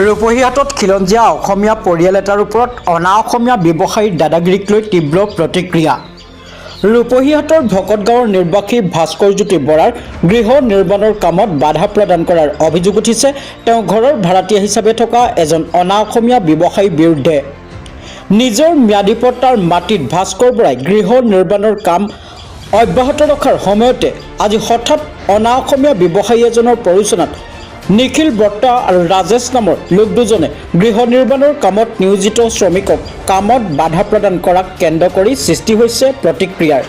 ৰূপহীহাটত খিলঞ্জীয়া অসমীয়া পৰিয়াল এটাৰ ওপৰত অনা অসমীয়া ব্যৱসায়ীৰ দাদাগিৰিক লৈ তীব্ৰ প্ৰতিক্ৰিয়া। ৰূপহীহাটৰ ভকত গাঁৱৰ নিৰ্বাসী ভাস্কৰজ্যোতি বৰাৰ গৃহ নিৰ্মাণৰ কামত বাধা প্ৰদান কৰাৰ অভিযোগ উঠিছে তেওঁ ঘৰৰ ভাড়াতীয়া হিচাপে থকা এজন অনা অসমীয়া ব্যৱসায়ীৰ বিৰুদ্ধে। নিজৰ ম্যাদী পট্টাৰ মাটিত ভাস্কৰ বৰাই গৃহ নিৰ্মাণৰ কাম অব্যাহত ৰখাৰ সময়তে আজি হঠাৎ অনা অসমীয়া ব্যৱসায়ী এজনৰ পৰিচালনাত নিখিল বৰ্তা আৰু ৰাজেশ নামৰ লোক দুজনে গৃহ নিৰ্মাণৰ কামত নিয়োজিত শ্ৰমিকক কামত বাধা প্ৰদান কৰাক কেন্দ্ৰ কৰি সৃষ্টি হৈছে প্ৰতিক্ৰিয়াৰ।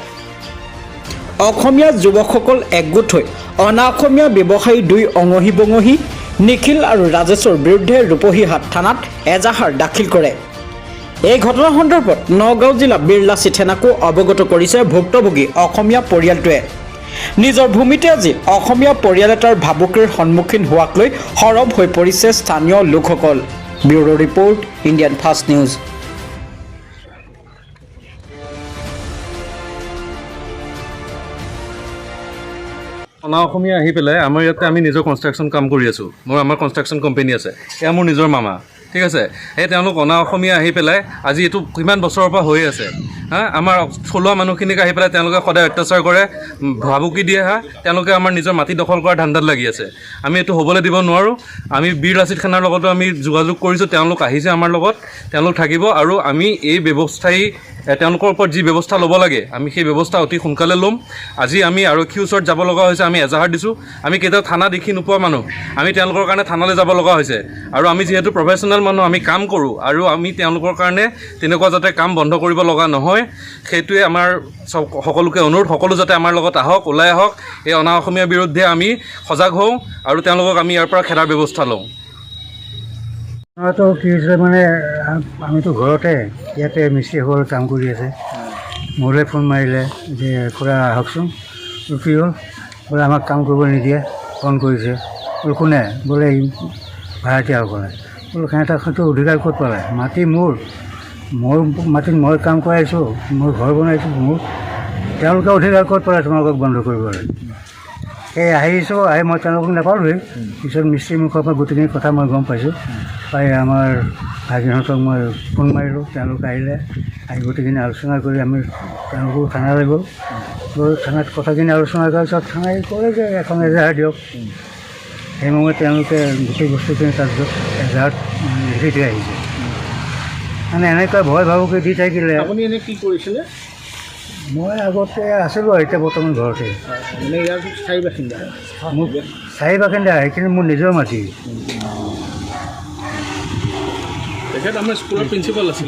অসমীয়া যুৱকসকল একগোট হৈ অনা অসমীয়া ব্যৱসায়ী দুই অঙহী বঙহী নিখিল আৰু ৰাজেশৰ বিৰুদ্ধে ৰূপহীহাট থানাত এজাহাৰ দাখিল কৰে। এই ঘটনা সন্দৰ্ভত নগাঁও জিলা বিৰলাচি থানাকো অৱগত কৰিছে ভুক্তভোগী অসমীয়া পৰিয়ালটোৱে। নিজৰ ভূমিতে আজি অসমীয়া পৰিয়াল এটাৰ ভাবুকিৰ সন্মুখীন হোৱাক লৈ সৰব হৈ পৰিছে স্থানীয় লোকসকল। Bureau report, Indian fast news. অনা অসমীয়া আহি পেলাই আমাৰ ইয়াতে আমি নিজৰ কনষ্ট্ৰাকশ্যন কাম কৰি আছোঁ। আমাৰ কনষ্ট্ৰাকশ্যন কোম্পানী আছে, এয়া মোৰ নিজৰ মামা, ঠিক আছে। এই তেওঁলোক অনা অসমীয়া আহি পেলাই আজি এইটো কিমান বছৰৰ পৰা হৈ আছে আমাৰ থলুৱা মানুহখিনিক আহি পেলাই তেওঁলোকে সদায় অত্যাচাৰ কৰে, ভাবুকি দিয়ে তেওঁলোকে আমাৰ নিজৰ মাটি দখল কৰাৰ ধান্দাত লাগি আছে। আমি এইটো হ'বলৈ দিব নোৱাৰোঁ। আমি বিৰলাচি থানাৰ লগতো আমি যোগাযোগ কৰিছোঁ, তেওঁলোক আহিছে আমাৰ লগত, তেওঁলোক থাকিব আৰু আমি এই ব্যৱস্থাই তেওঁলোকৰ ওপৰত যি ব্যৱস্থা ল'ব লাগে আমি সেই ব্যৱস্থা অতি সোনকালে ল'ম। আজি আমি আৰক্ষীৰ ওচৰত যাব লগা হৈছে, আমি এজাহাৰ দিছোঁ। আমি কেতিয়াও থানা দেখি নোপোৱা মানুহ, আমি তেওঁলোকৰ কাৰণে থানালৈ যাব লগা হৈছে। আৰু আমি যিহেতু প্ৰফেশ্যনেল মানুহ, আমি কাম কৰোঁ আৰু আমি তেওঁলোকৰ কাৰণে তেনেকুৱা যাতে কাম বন্ধ কৰিব লগা নহয়, সেইটোৱে আমাৰ সকলোকে অনুৰোধ। সকলো যাতে আমাৰ লগত আহক, ওলাই আহক, এই অনা অসমীয়াৰ বিৰুদ্ধে আমি সজাগ হওঁ আৰু তেওঁলোকক আমি ইয়াৰ পৰা খেদাৰ ব্যৱস্থা লওঁ। তো কি হৈছে মানে আমিতো ঘৰতে ইয়াতে মিস্ত্ৰীসকল কাম কৰি আছে। মোলৈ ফোন মাৰিলে যে খুৰা আহকচোন, কি হ'ল বোলে আমাক কাম কৰিব নিদিয়ে, ফোন কৰিছে। বোলো কোনে? বোলে এই ভাড়াতীয়াসকলে। বোলো সিহঁতে সেইটো অধিকাৰ ক'ত পালে? মাটি মোৰ মাটিত মই কাম কৰাইছোঁ, মই ঘৰ বনাইছোঁ, মোৰ তেওঁলোকে অধিকাৰ ক'ত পালে তোমালোকক বন্ধ কৰিবলৈ? সেই আহিছোঁ, আহি মই তেওঁলোকক নাপালোঁৱেই। পিছত মিস্ত্ৰী মুখৰ পৰা গোটেইখিনি কথা মই গম পাইছোঁ। পাই আমাৰ ভাগিনহঁতক মই ফোন মাৰিলোঁ, তেওঁলোক আহিলে, আহি গোটেইখিনি আলোচনা কৰি আমি তেওঁলোকো থানালৈ গ'ল। থানাত কথাখিনি আলোচনা কৰাৰ পিছত থানাই ক'লে যে এখন এজাহাৰ দিয়ক। সেই সময়ত তেওঁলোকে গোটেই বস্তুখিনি তাৰপিছত এজাহাৰত লিখি দি আহিছে। মানে এনেকুৱা ভয় ভাবুকি দি থাকিলে। আপুনি এনেই কি কৰিছিলে? মই আগতে আছিলোঁ, এতিয়া বৰ্তমান ঘৰতে। মানে ইয়াৰ স্থায়ী বাসিন্দা? মোৰ স্থায়ী বাসিন্দা, সেইখিনি মোৰ নিজৰ মাটি। তেখেত আমাৰ স্কুলৰ প্ৰিন্সিপাল আছিল।